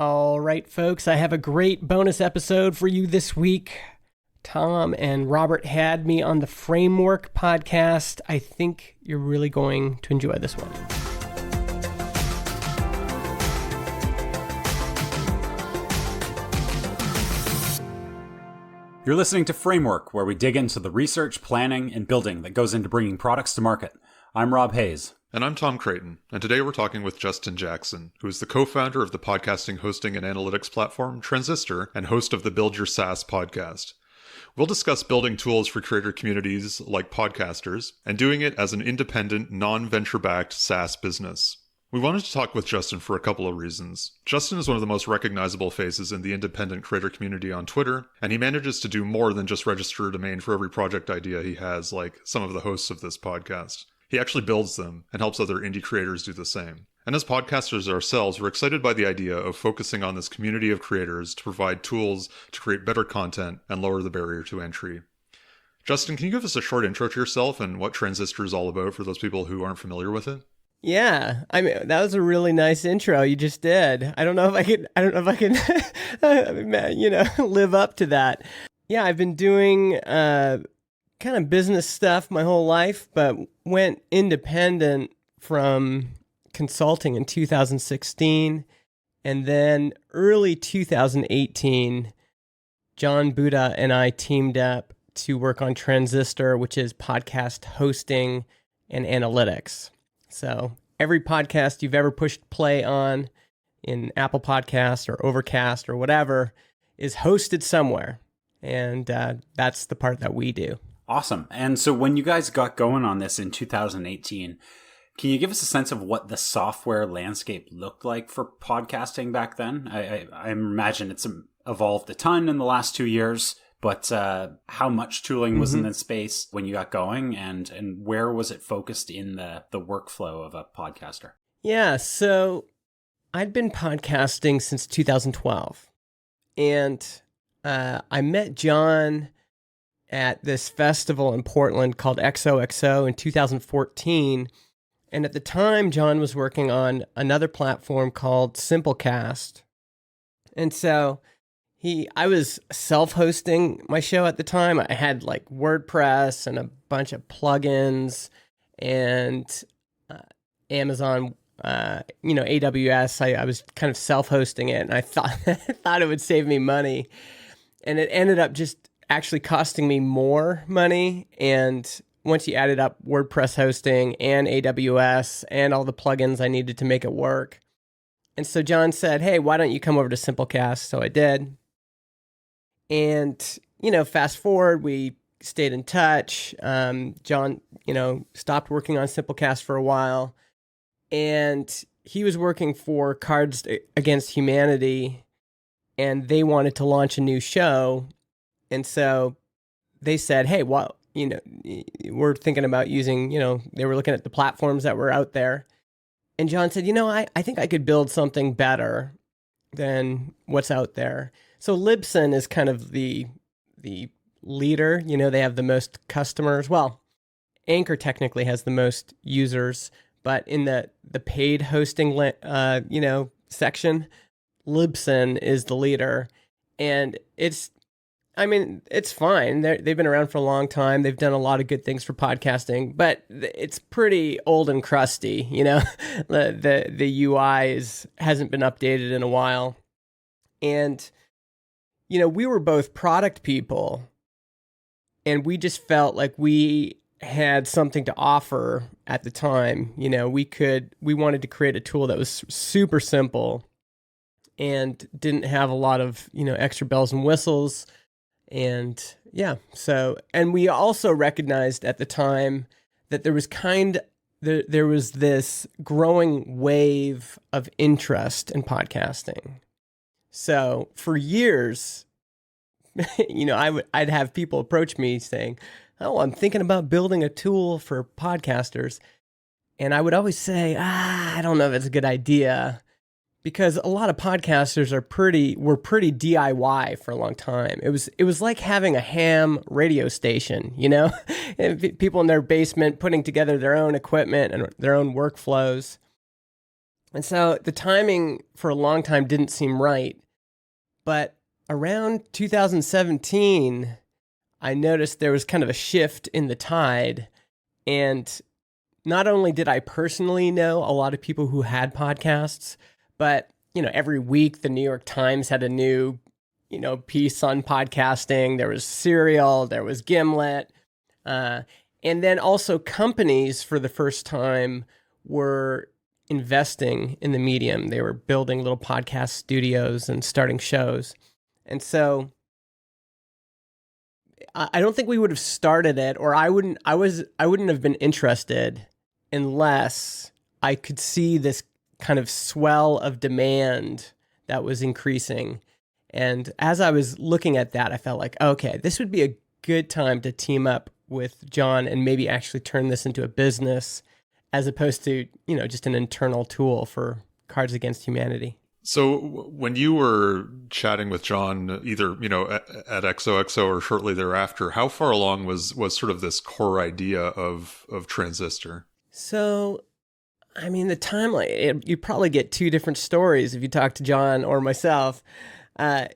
All right, folks, I have a great bonus episode for you this week. Tom and Robert had me on the Framework podcast. I think you're really going to enjoy this one. You're listening to Framework, where we dig into the research, planning, and building that goes into bringing products to market. I'm Rob Hayes. And I'm Tom Creighton, and today we're talking with Justin Jackson, who is the co-founder of the podcasting hosting and analytics platform Transistor and host of the Build Your SaaS podcast. We'll discuss building tools for creator communities like podcasters and doing it as an independent, non-venture-backed SaaS business. We wanted to talk with Justin for a couple of reasons. Justin is one of the most recognizable faces in the independent creator community on Twitter, and he manages to do more than just register a domain for every project idea he has, like some of the hosts of this podcast. He actually builds them and helps other indie creators do the same. And as podcasters ourselves, we're excited by the idea of focusing on this community of creators to provide tools to create better content and lower the barrier to entry. Justin, can you give us a short intro to yourself and what Transistor is all about for those people who aren't familiar with it? Yeah, I mean, that was a really nice intro you just did. I don't know if I can, live up to that. Yeah, I've been doing kind of business stuff my whole life, but went independent from consulting in 2016. And then early 2018, John Buda and I teamed up to work on Transistor, which is podcast hosting and analytics. So every podcast you've ever pushed play on in Apple Podcasts or Overcast or whatever is hosted somewhere. And that's the part that we do. Awesome. And so when you guys got going on this in 2018, can you give us a sense of what the software landscape looked like for podcasting back then? I imagine it's evolved a ton in the last 2 years, but how much tooling was in the space when you got going, and where was it focused in the workflow of a podcaster? Yeah, so I'd been podcasting since 2012, and I met John at this festival in Portland called XOXO in 2014. And at the time, John was working on another platform called Simplecast. And so I was self-hosting my show at the time. I had like WordPress and a bunch of plugins and Amazon, AWS. I was kind of self-hosting it, and I thought it would save me money. And it ended up just actually costing me more money. And once you added up WordPress hosting and AWS and all the plugins I needed to make it work. And so John said, hey, why don't you come over to Simplecast? So I did. And, fast forward, we stayed in touch. John, stopped working on Simplecast for a while. And he was working for Cards Against Humanity, and they wanted to launch a new show. And so they said, hey, we're thinking about using, they were looking at the platforms that were out there. And John said, I think I could build something better than what's out there. So Libsyn is kind of the leader. They have the most customers. Well, Anchor technically has the most users, but in the paid hosting, section, Libsyn is the leader. And it's fine. They've been around for a long time. They've done a lot of good things for podcasting, but it's pretty old and crusty. The UI hasn't been updated in a while. And, we were both product people, and we just felt like we had something to offer at the time. We wanted to create a tool that was super simple and didn't have a lot of, extra bells and whistles. And and we also recognized at the time that there was this growing wave of interest in podcasting. So for years, I'd have people approach me saying, oh, I'm thinking about building a tool for podcasters. And I would always say, I don't know if it's a good idea, because a lot of podcasters were pretty DIY for a long time. It was like having a ham radio station, and people in their basement putting together their own equipment and their own workflows. And so the timing for a long time didn't seem right. But around 2017, I noticed there was kind of a shift in the tide. And not only did I personally know a lot of people who had podcasts, but every week the New York Times had a new, piece on podcasting. There was Serial, there was Gimlet, and then also companies for the first time were investing in the medium. They were building little podcast studios and starting shows. And so I don't think we would have started it, or I wouldn't have been interested unless I could see this kind of swell of demand that was increasing. And as I was looking at that, I felt like, okay, this would be a good time to team up with John and maybe actually turn this into a business as opposed to, just an internal tool for Cards Against Humanity. So when you were chatting with John, either, at XOXO or shortly thereafter, how far along was sort of this core idea of Transistor? So, I mean, the timeline, you probably get two different stories if you talk to John or myself. The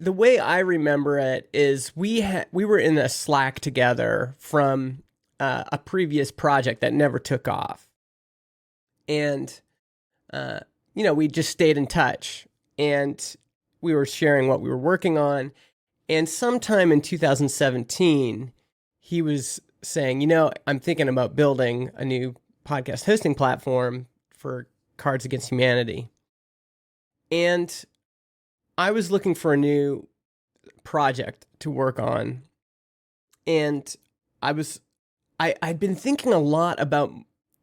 way I remember it is we were in a Slack together from a previous project that never took off. And, we just stayed in touch and we were sharing what we were working on. And sometime in 2017, he was saying, I'm thinking about building a new podcast hosting platform for Cards Against Humanity. And I was looking for a new project to work on. And I'd been thinking a lot about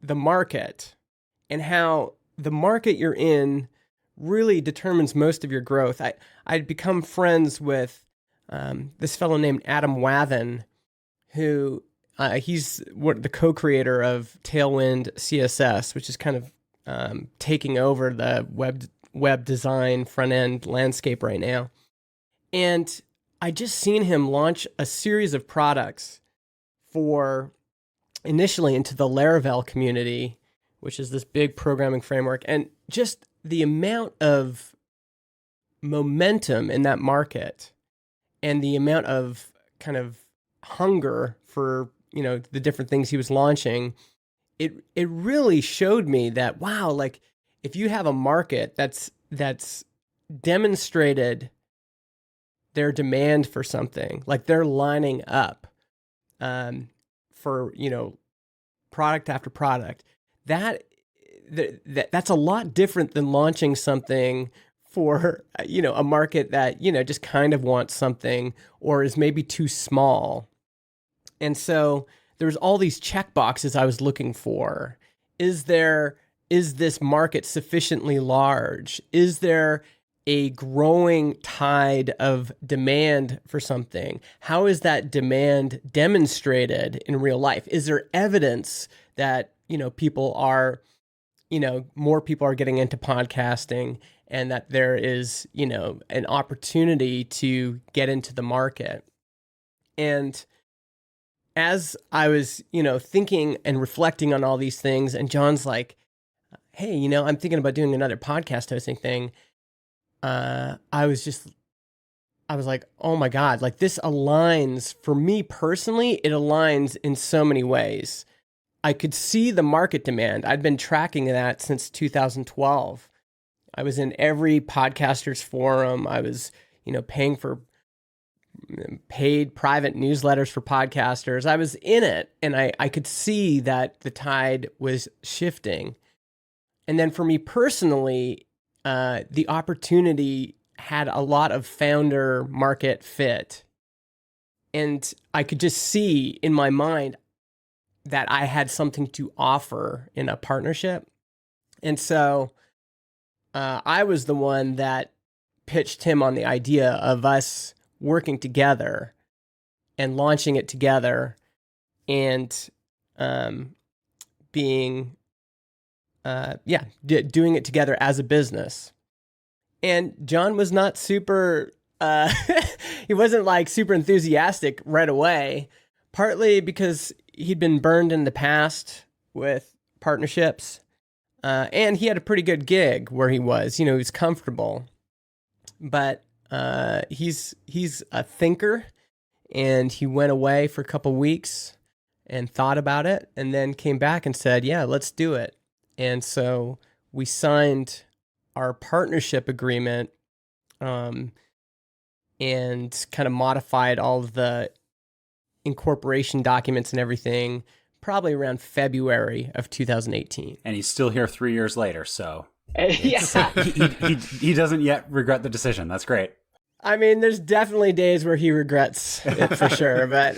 the market and how the market you're in really determines most of your growth. I'd become friends with this fellow named Adam Wathan, who he's the co-creator of Tailwind CSS, which is kind of taking over the web design front end landscape right now. And I just seen him launch a series of products for initially into the Laravel community, which is this big programming framework, and just the amount of momentum in that market and the amount of kind of hunger for, the different things he was launching, it really showed me that, wow, like if you have a market that's demonstrated their demand for something, like they're lining up for, product after product, that's a lot different than launching something for, a market that, just kind of wants something or is maybe too small. And so there's all these check boxes I was looking for. Is this market sufficiently large? Is there a growing tide of demand for something? How is that demand demonstrated in real life? Is there evidence that, people are, more people are getting into podcasting and that there is, an opportunity to get into the market? And as I was, thinking and reflecting on all these things, and John's like, hey, I'm thinking about doing another podcast hosting thing. I was like, oh my God, like this aligns for me personally. It aligns in so many ways. I could see the market demand. I'd been tracking that since 2012. I was in every podcaster's forum. I was, paying for paid private newsletters for podcasters. I was in it, and I could see that the tide was shifting. And then for me personally, the opportunity had a lot of founder market fit. And I could just see in my mind that I had something to offer in a partnership. And so I was the one that pitched him on the idea of us working together and launching it together and doing it together as a business. And John was not super, he wasn't like super enthusiastic right away, partly because he'd been burned in the past with partnerships. And he had a pretty good gig where he was. He was comfortable. But he's a thinker, and he went away for a couple weeks and thought about it, and then came back and said, yeah, let's do it. And so we signed our partnership agreement, and kind of modified all of the incorporation documents and everything probably around February of 2018. And he's still here 3 years later, so Yeah. he doesn't yet regret the decision. That's great. I mean, there's definitely days where he regrets it for sure, but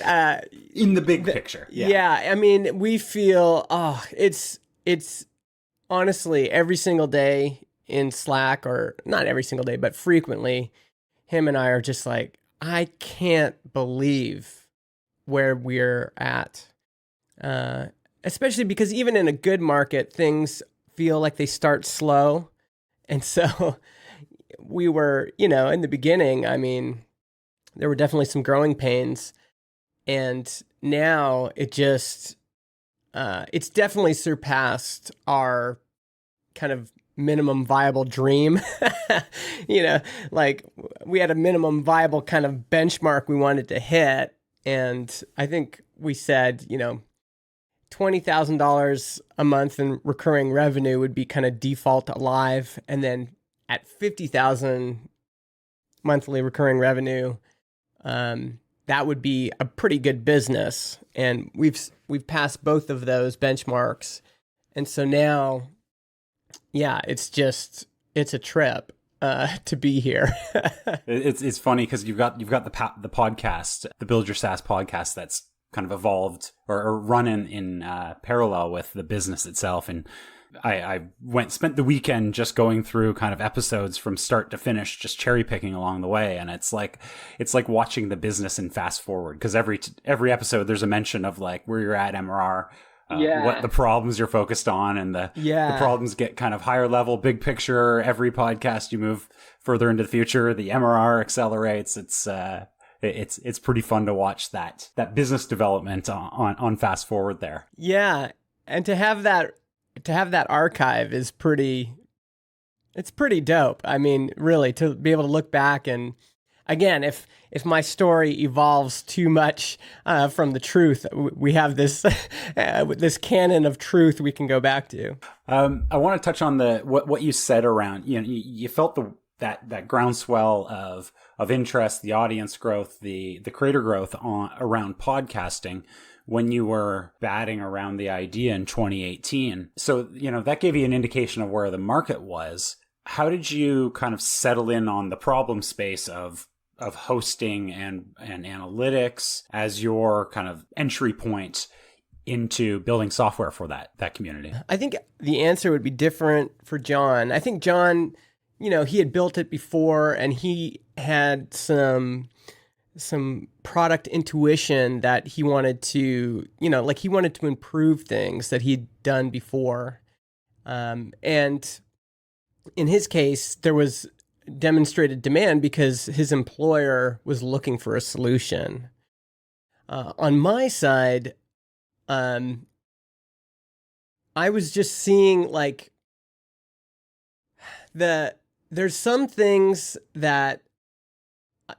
In the big picture. yeah. I mean, we feel it's honestly every single day in Slack, or not every single day, but frequently, him and I are just like, I can't believe where we're at. Especially because even in a good market, things feel like they start slow. And so we were, in the beginning, I mean, there were definitely some growing pains. And now it just, it's definitely surpassed our kind of minimum viable dream. Like we had a minimum viable kind of benchmark we wanted to hit. And I think we said, $20,000 a month in recurring revenue would be kind of default alive. And then at 50,000 monthly recurring revenue, that would be a pretty good business. And we've passed both of those benchmarks. And so now, yeah, it's a trip to be here. It's funny because you've got the podcast, the Build Your SaaS podcast, that's kind of evolved or run in parallel with the business itself. And I spent the weekend just going through kind of episodes from start to finish, just cherry picking along the way. And it's like watching the business in fast forward, because every episode there's a mention of like where you're at MRR, what the problems you're focused on, and the problems get kind of higher level, big picture. Every podcast you move further into the future, the MRR accelerates. It's pretty fun to watch that business development on fast forward there. Yeah, and to have that archive is pretty dope. I mean, really, to be able to look back, and again, if my story evolves too much from the truth, we have this this canon of truth we can go back to. I want to touch on what you said around, you felt that groundswell of interest, the audience growth, the creator growth around podcasting when you were batting around the idea in 2018. So, that gave you an indication of where the market was. How did you kind of settle in on the problem space of hosting and analytics as your kind of entry point into building software for that community? I think the answer would be different for John. I think John, he had built it before, and he had some product intuition that he wanted to, he wanted to improve things that he'd done before. And in his case, there was demonstrated demand because his employer was looking for a solution. On my side, I was just seeing like there's some things that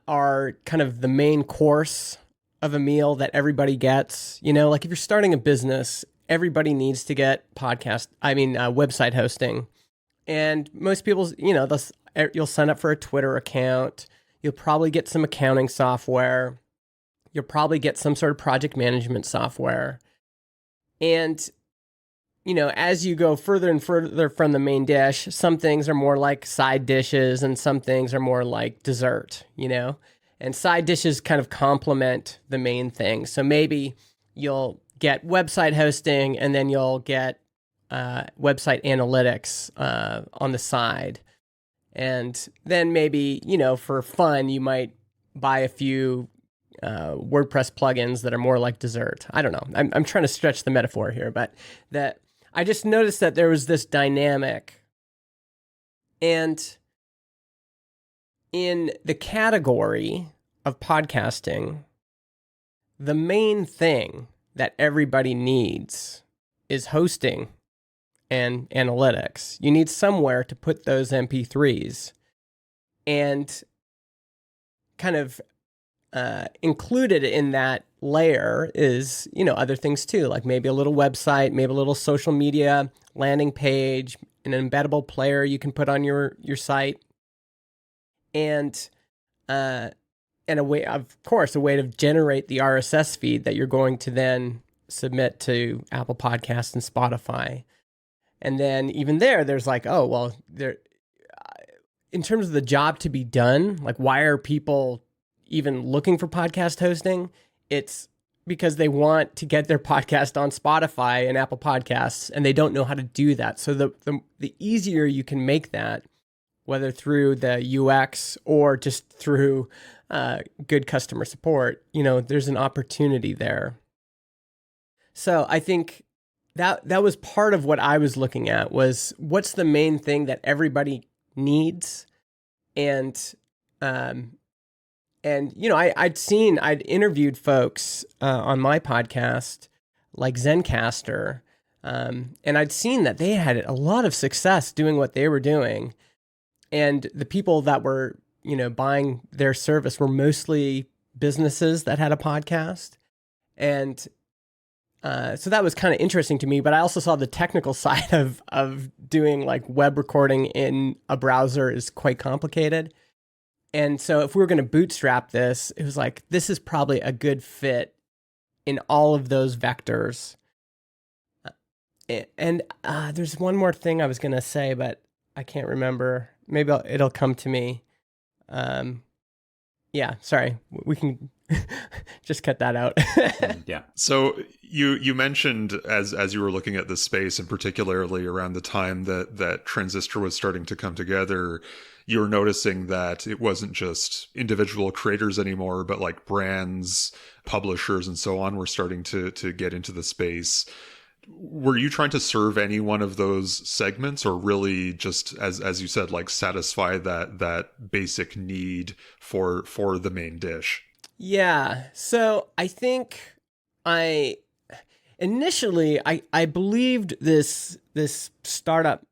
are kind of the main course of a meal that everybody gets. Like if you're starting a business, everybody needs to get website hosting. And most people, you'll sign up for a Twitter account. You'll probably get some accounting software. You'll probably get some sort of project management software. And, as you go further and further from the main dish, some things are more like side dishes and some things are more like dessert, and side dishes kind of complement the main thing. So maybe you'll get website hosting and then you'll get website analytics on the side. And then maybe, for fun, you might buy a few WordPress plugins that are more like dessert. I don't know. I'm trying to stretch the metaphor here, but that I just noticed that there was this dynamic. And in the category of podcasting, the main thing that everybody needs is hosting and analytics. You need somewhere to put those MP3s. And kind of included in that layer is, other things too, like maybe a little website, maybe a little social media landing page, an embeddable player you can put on your site, and a way, of course, a way to generate the RSS feed that you're going to then submit to Apple Podcasts and Spotify. And then even there's like, oh, well, in terms of the job to be done, like why are people even looking for podcast hosting? It's because they want to get their podcast on Spotify and Apple Podcasts, and they don't know how to do that. So the easier you can make that, whether through the UX or just through good customer support, there's an opportunity there. So I think that was part of what I was looking at, was what's the main thing that everybody needs. And I'd interviewed folks on my podcast like Zencaster, and I'd seen that they had a lot of success doing what they were doing. And the people that were, buying their service were mostly businesses that had a podcast. And so that was kind of interesting to me, but I also saw the technical side of doing like web recording in a browser is quite complicated. And so if we were going to bootstrap this, it was like, this is probably a good fit in all of those vectors. And there's one more thing I was going to say, but I can't remember. Maybe it'll come to me. Yeah, sorry. We can just cut that out. Yeah. So you mentioned as you were looking at this space, and particularly around the time that Transistor was starting to come together, you were noticing that it wasn't just individual creators anymore, but like brands, publishers, and so on were starting to get into the space. Were you trying to serve any one of those segments, or really just, as you said, like satisfy that basic need for the main dish? Yeah. So I think initially I believed this startup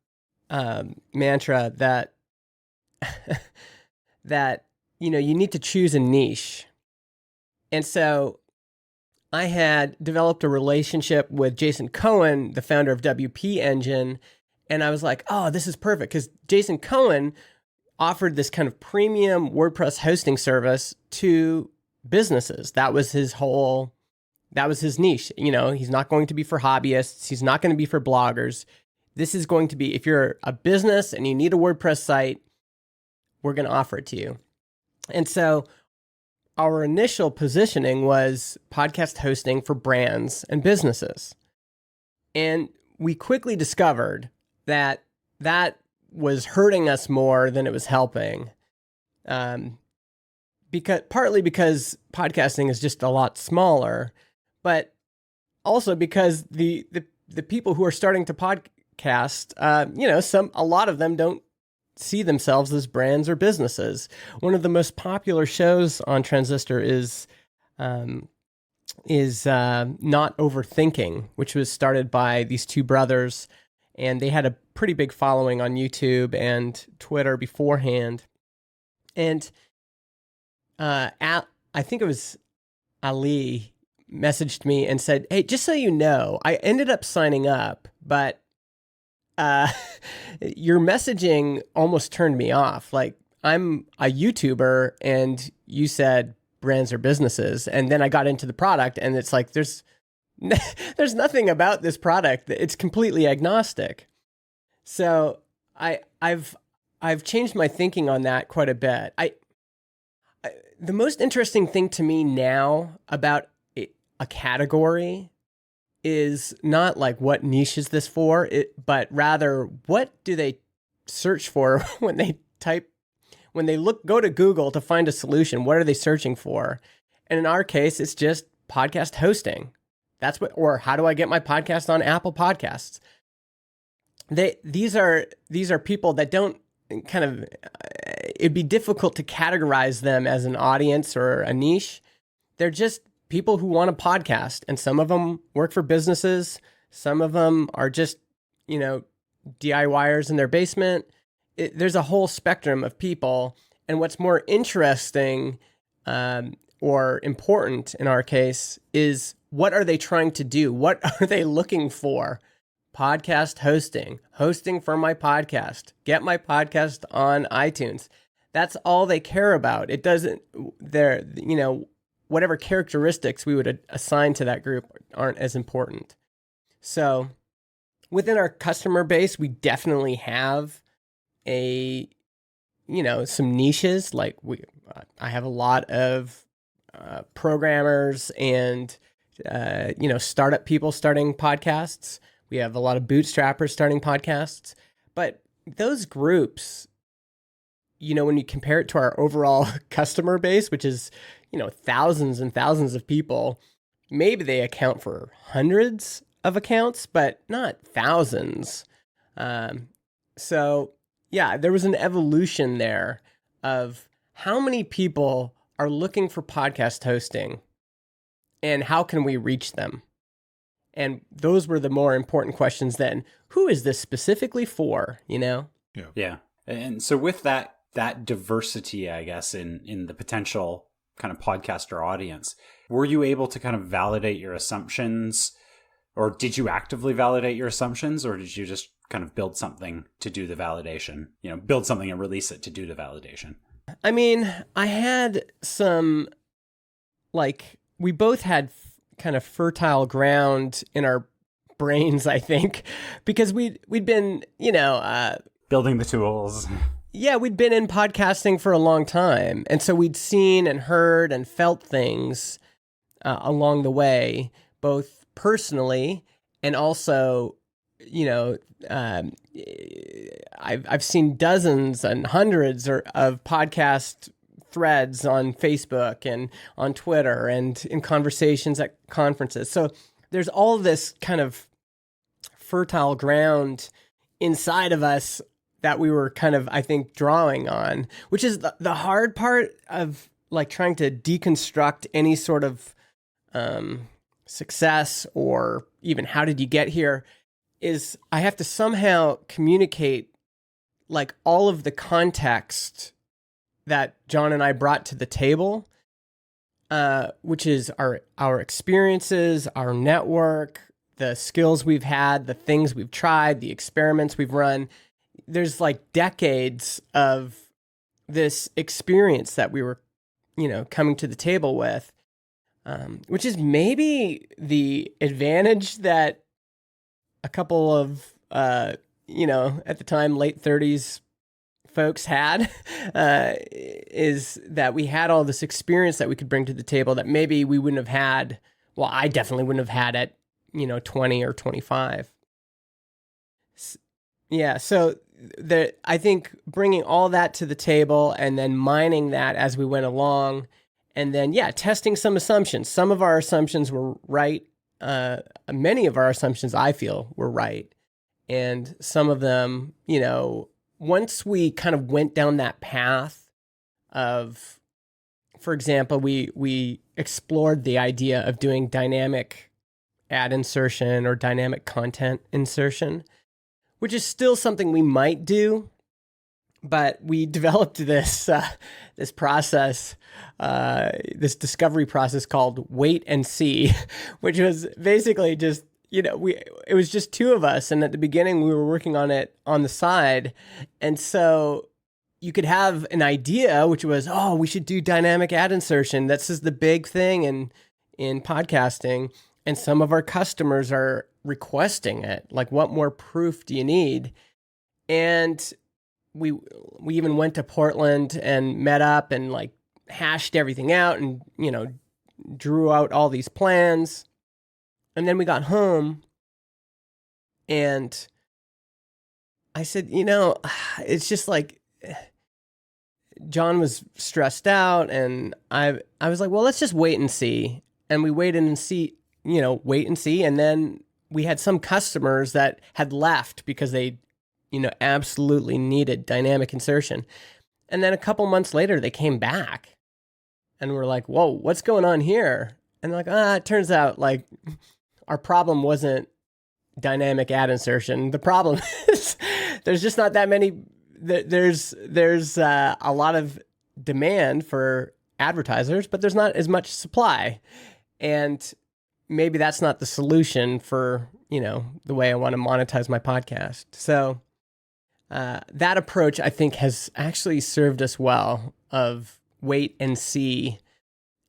mantra that that you need to choose a niche. And so I had developed a relationship with Jason Cohen, the founder of WP Engine, and I was like, oh, this is perfect, because Jason Cohen offered this kind of premium WordPress hosting service to businesses. That was his niche. He's not going to be for hobbyists. He's not going to be for bloggers. This is going to be, if you're a business and you need a WordPress site, we're going to offer it to you. And so our initial positioning was podcast hosting for brands and businesses. And we quickly discovered that was hurting us more than it was helping. Partly because podcasting is just a lot smaller, but also because the people who are starting to podcast, a lot of them don't see themselves as brands or businesses. One of the most popular shows on Transistor is Not Overthinking, which was started by these two brothers, and they had a pretty big following on YouTube and Twitter beforehand. And I think it was Ali messaged me and said, hey, just so you know, I ended up signing up, but your messaging almost turned me off. Like, I'm a YouTuber and you said brands or businesses. And then I got into the product and it's like, there's nothing about this product. It's completely agnostic. So I've changed my thinking on that quite a bit. The most interesting thing to me now about a category is not like what niche is this for, but rather what do they search for when they go to Google to find a solution. What are they searching for? And in our case, it's just podcast hosting. Or how do I get my podcast on Apple Podcasts? These are people that don't kind of, it'd be difficult to categorize them as an audience or a niche. They're just people who want a podcast, and some of them work for businesses. Some of them are just, DIYers in their basement. There's a whole spectrum of people. And what's more interesting or important in our case is, what are they trying to do? What are they looking for? Podcast hosting for my podcast, get my podcast on iTunes. That's all they care about. It doesn't, whatever characteristics we would assign to that group aren't as important. So within our customer base, we definitely have some niches. Like I have a lot of programmers and, startup people starting podcasts. We have a lot of bootstrappers starting podcasts. But those groups, when you compare it to our overall customer base, which is, thousands and thousands of people, maybe they account for hundreds of accounts, but not thousands. So yeah, there was an evolution there of how many people are looking for podcast hosting and how can we reach them? And those were the more important questions than who is this specifically for, Yeah. And so with that diversity, I guess, in the potential kind of podcaster audience, were you able to kind of validate your assumptions, or did you actively validate your assumptions, or did you just kind of build something to do the validation, build something and release it to do the validation? I mean, I had some, we both had kind of fertile ground in our brains, I think, because we'd been, building the tools. Yeah, we'd been in podcasting for a long time. And so we'd seen and heard and felt things along the way, both personally and also, I've seen dozens and hundreds of podcast threads on Facebook and on Twitter and in conversations at conferences. So there's all this kind of fertile ground inside of us that we were kind of, I think, drawing on, which is the hard part of trying to deconstruct any sort of success, or even how did you get here, is I have to somehow communicate all of the context that John and I brought to the table, which is our experiences, our network, the skills we've had, the things we've tried, the experiments we've run. There's decades of this experience that we were, coming to the table with, which is maybe the advantage that a couple of, at the time, late 30s folks had, is that we had all this experience that we could bring to the table that maybe we wouldn't have had. Well, I definitely wouldn't have had at, 20 or 25. Yeah. So I think bringing all that to the table and then mining that as we went along, and then, testing some assumptions. Some of our assumptions were right. Many of our assumptions, I feel, were right. And some of them, once we kind of went down that path of, for example, we explored the idea of doing dynamic ad insertion or dynamic content insertion, which is still something we might do, but we developed this process, this discovery process called wait and see, which was basically just, it was just two of us. And at the beginning we were working on it on the side. And so you could have an idea, which was, we should do dynamic ad insertion. This is the big thing in podcasting. And some of our customers are requesting it. What more proof do you need? And we even went to Portland and met up and hashed everything out and, drew out all these plans. And then we got home and I said, it's just John was stressed out and I was like, well, let's just wait and see. And we waited and see, wait and see. And then we had some customers that had left because they, absolutely needed dynamic insertion. And then a couple months later, they came back and we're like, whoa, what's going on here? And they're like, it turns out our problem wasn't dynamic ad insertion. The problem is there's just not that many. There's a lot of demand for advertisers, but there's not as much supply. And maybe that's not the solution for, the way I want to monetize my podcast. So that approach, I think, has actually served us well, of wait and see.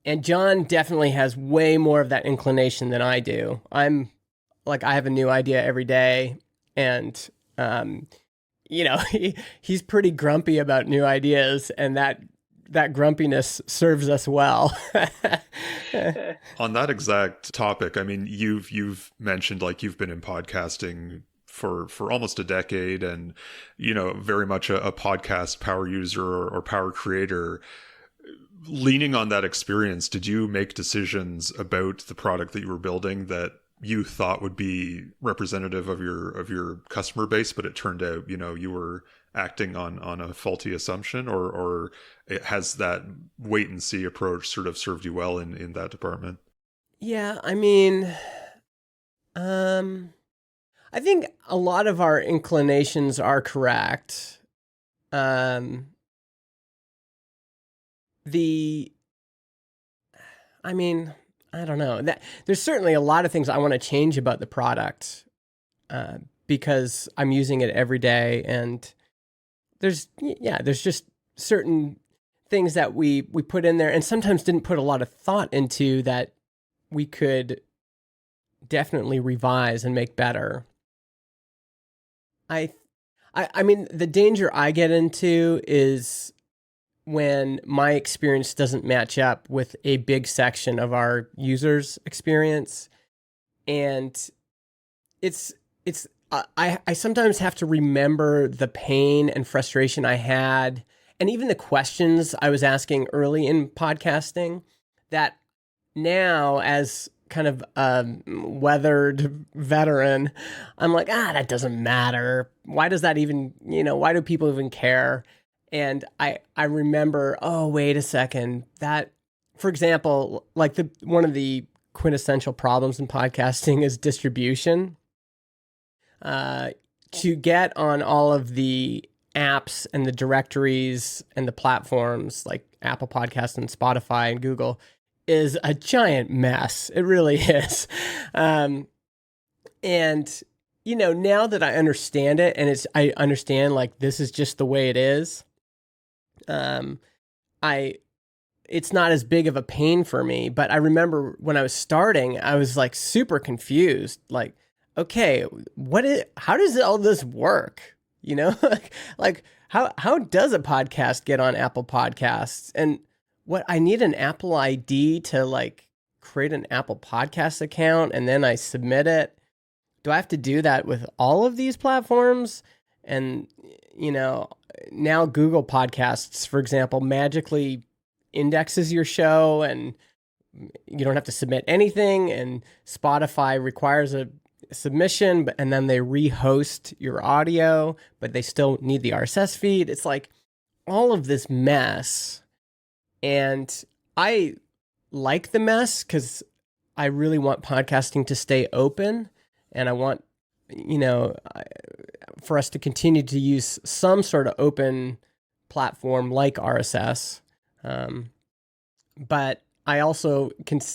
And John definitely has way more of that inclination than I do. I have a new idea every day, and he's pretty grumpy about new ideas, and that grumpiness serves us well. On that exact topic, I mean, you've mentioned like you've been in podcasting for almost a decade, and very much a podcast power user or power creator. Leaning on that experience, did you make decisions about the product that you were building that you thought would be representative of your customer base, but it turned out you were acting on a faulty assumption, or it has that wait and see approach sort of served you well in that department? Yeah, I mean, I think a lot of our inclinations are correct. I don't know. There's certainly a lot of things I want to change about the product, because I'm using it every day, and there's just certain things that we put in there and sometimes didn't put a lot of thought into that we could definitely revise and make better. I mean, the danger I get into is when my experience doesn't match up with a big section of our users' experience. And I sometimes have to remember the pain and frustration I had, and even the questions I was asking early in podcasting, that now, as kind of a weathered veteran, I'm like, that doesn't matter. Why does that even, why do people even care? And I remember, oh, wait a second, that, for example, like one of the quintessential problems in podcasting is distribution. To get on all of the apps and the directories and the platforms like Apple Podcasts and Spotify and Google is a giant mess. It really is. And now that I understand it, and I understand like this is just the way it is, it's not as big of a pain for me. But I remember when I was starting, I was like super confused. Like, okay, how does all this work? like how does a podcast get on Apple Podcasts? And what, I need an Apple ID to like create an Apple Podcast account, and then I submit it. Do I have to do that with all of these platforms? And, now Google Podcasts, for example, magically indexes your show and you don't have to submit anything. And Spotify requires a submission, and then they rehost your audio, but they still need the RSS feed. It's like all of this mess. And I like the mess because I really want podcasting to stay open, and I want, for us to continue to use some sort of open platform like RSS. But I also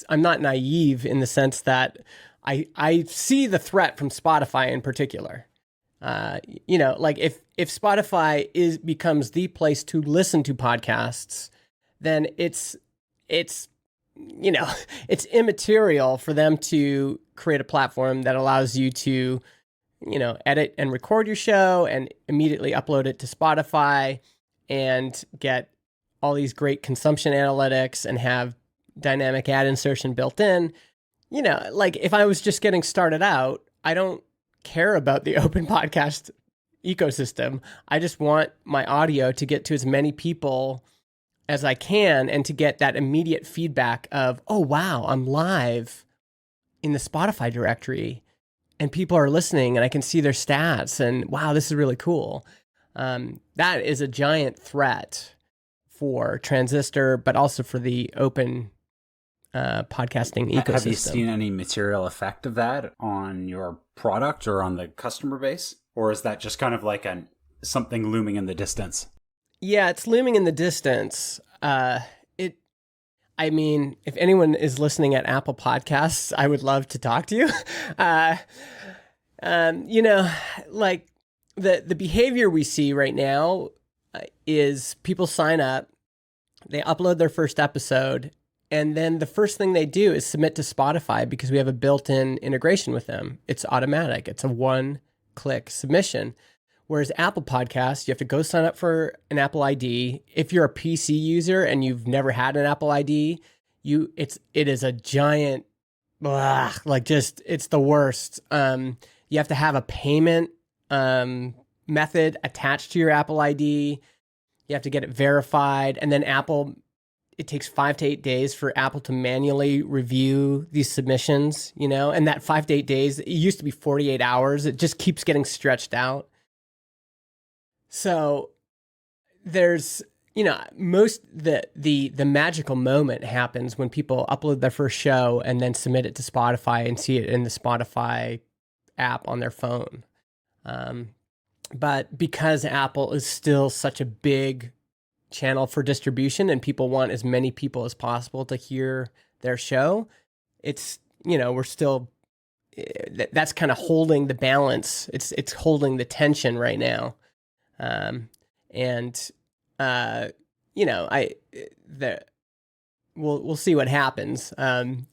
I'm not naive in the sense that I see the threat from Spotify in particular. Like if Spotify becomes the place to listen to podcasts, then it's it's immaterial for them to create a platform that allows you to, edit and record your show and immediately upload it to Spotify and get all these great consumption analytics and have dynamic ad insertion built in. Like if I was just getting started out, I don't care about the open podcast ecosystem. I just want my audio to get to as many people as I can, and to get that immediate feedback of, oh, wow, I'm live in the Spotify directory and people are listening and I can see their stats, and wow, this is really cool. That is a giant threat for Transistor, but also for the open podcasting ecosystem. Have you seen any material effect of that on your product or on the customer base? Or is that just kind of like something looming in the distance? Yeah, it's looming in the distance. I mean, if anyone is listening at Apple Podcasts, I would love to talk to you. Like the behavior we see right now is people sign up, they upload their first episode, and then the first thing they do is submit to Spotify because we have a built-in integration with them. It's automatic. It's a one-click submission. Whereas Apple Podcasts, you have to go sign up for an Apple ID. If you're a PC user and you've never had an Apple ID, it is a giant, it's the worst. You have to have a payment method attached to your Apple ID. You have to get it verified, and then it takes 5 to 8 days for Apple to manually review these submissions. And that 5 to 8 days, it used to be 48 hours. It just keeps getting stretched out. So there's, the magical moment happens when people upload their first show and then submit it to Spotify and see it in the Spotify app on their phone. But because Apple is still such a big channel for distribution and people want as many people as possible to hear their show, it's, we're still, that's kind of holding the balance. It's holding the tension right now. We'll see what happens. I'm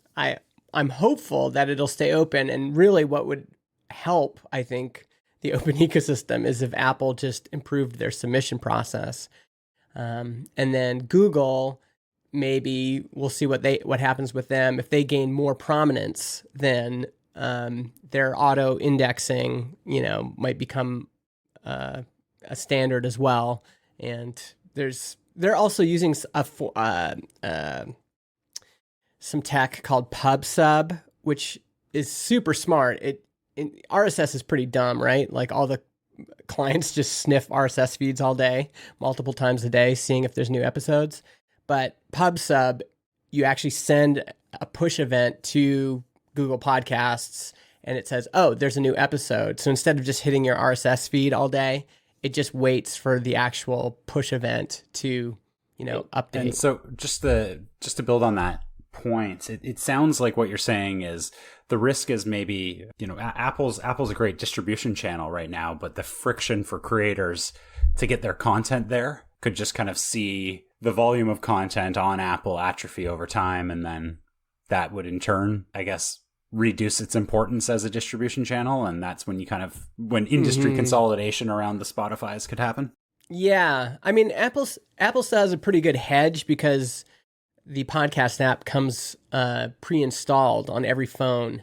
hopeful that it'll stay open, and really what would help, I think, the open ecosystem is if Apple just improved their submission process. And then Google, maybe we'll see what happens with them. If they gain more prominence, then their auto indexing, might become a standard as well. And they're also using some tech called PubSub, which is super smart. RSS is pretty dumb, right? Like all the clients just sniff RSS feeds all day, multiple times a day, seeing if there's new episodes. But PubSub, you actually send a push event to Google Podcasts and it says, oh, there's a new episode. So instead of just hitting your RSS feed all day, it just waits for the actual push event to, update. And so just to build on that point, it sounds like what you're saying is the risk is maybe, Apple's a great distribution channel right now, but the friction for creators to get their content there could just kind of see the volume of content on Apple atrophy over time. And then that would in turn, I guess, reduce its importance as a distribution channel. And that's when when industry consolidation around the Spotify's could happen. Yeah. I mean, Apple still has a pretty good hedge because the podcast app comes pre-installed on every phone.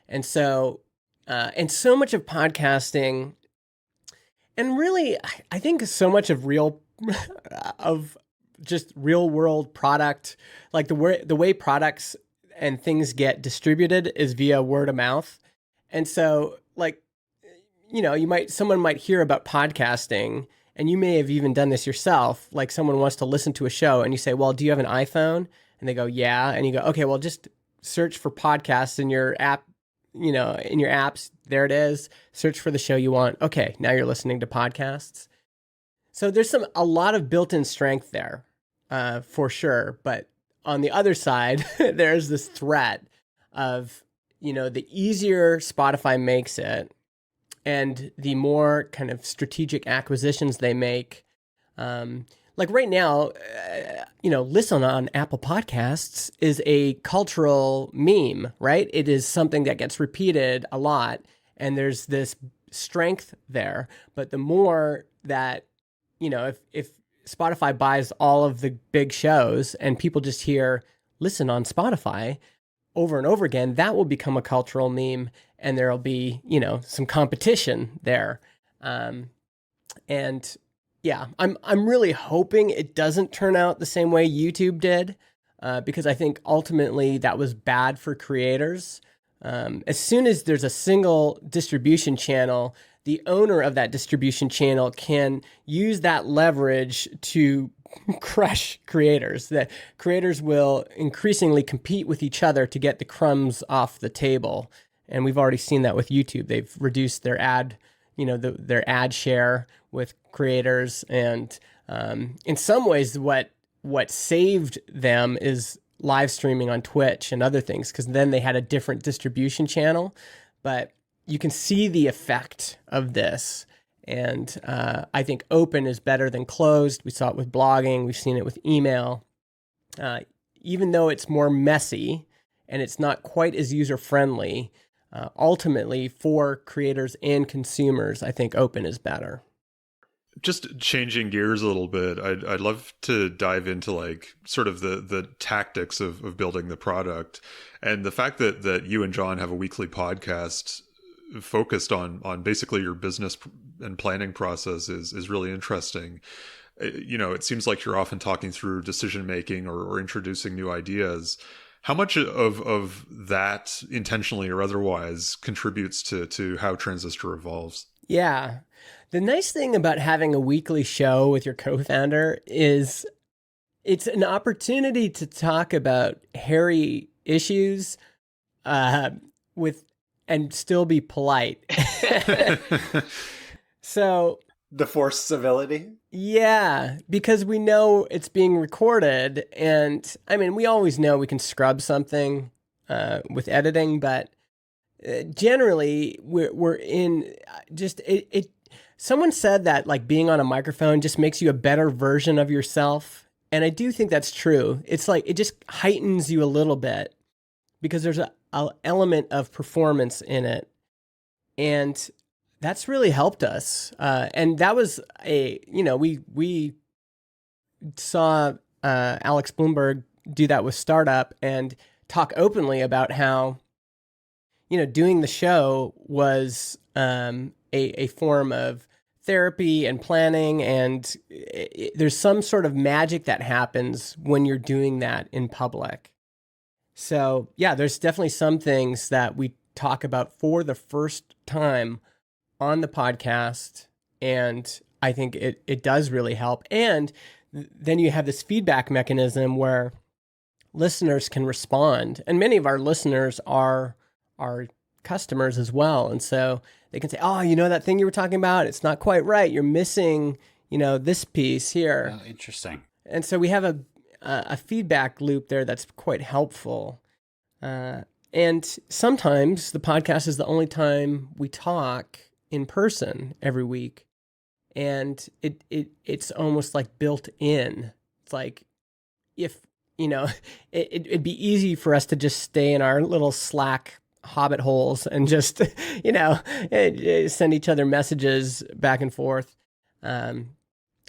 And so much of podcasting, and really, I think so much of just real world product, like the way products and things get distributed is via word of mouth. And so someone might hear about podcasting, and you may have even done this yourself. Like someone wants to listen to a show and you say, well, do you have an iPhone? And they go, yeah. And you go, okay, well, just search for podcasts in your app, in your apps. There it is. Search for the show you want. Okay, now you're listening to podcasts. So there's a lot of built-in strength there, for sure. But on the other side, there's this threat of, the easier Spotify makes it and the more kind of strategic acquisitions they make. Like right now, listen on Apple Podcasts is a cultural meme, right? It is something that gets repeated a lot, and there's this strength there. But the more that, if Spotify buys all of the big shows and people just hear listen on Spotify over and over again, that will become a cultural meme, and there'll be, some competition there. And yeah, I'm really hoping it doesn't turn out the same way YouTube did, because I think ultimately that was bad for creators. As soon as there's a single distribution channel, the owner of that distribution channel can use that leverage to crush creators. That creators will increasingly compete with each other to get the crumbs off the table. And we've already seen that with YouTube. They've reduced their ad, their ad share with creators. And in some ways, what saved them is live streaming on Twitch and other things, because then they had a different distribution channel. But you can see the effect of this. And I think open is better than closed. We saw it with blogging. We've seen it with email. Even though it's more messy and it's not quite as user-friendly, ultimately for creators and consumers, I think open is better. Just changing gears a little bit, I'd love to dive into like sort of the tactics of building the product, and the fact that you and John have a weekly podcast focused on basically your business and planning process is really interesting. It seems like you're often talking through decision making or introducing new ideas. How much of that, intentionally or otherwise, contributes to how Transistor evolves? Yeah. The nice thing about having a weekly show with your co-founder is it's an opportunity to talk about hairy issues and still be polite. So the forced civility? Yeah, because we know it's being recorded. And I mean, we always know we can scrub something with editing, but generally we're in just it. Someone said that like being on a microphone just makes you a better version of yourself. And I do think that's true. It's like, it just heightens you a little bit because there's a element of performance in it. And that's really helped us. And that was we saw Alex Bloomberg do that with Startup and talk openly about how, doing the show was a form of therapy and planning. And there's some sort of magic that happens when you're doing that in public. So yeah, there's definitely some things that we talk about for the first time on the podcast. And I think it does really help. And then you have this feedback mechanism where listeners can respond. And many of our listeners are customers as well. And so they can say, oh, that thing you were talking about, it's not quite right. You're missing, this piece here. Oh, interesting. And so we have a feedback loop there that's quite helpful. And sometimes the podcast is the only time we talk in person every week. And it's almost like built in. It's like if, it'd be easy for us to just stay in our little Slack hobbit holes and just, send each other messages back and forth. And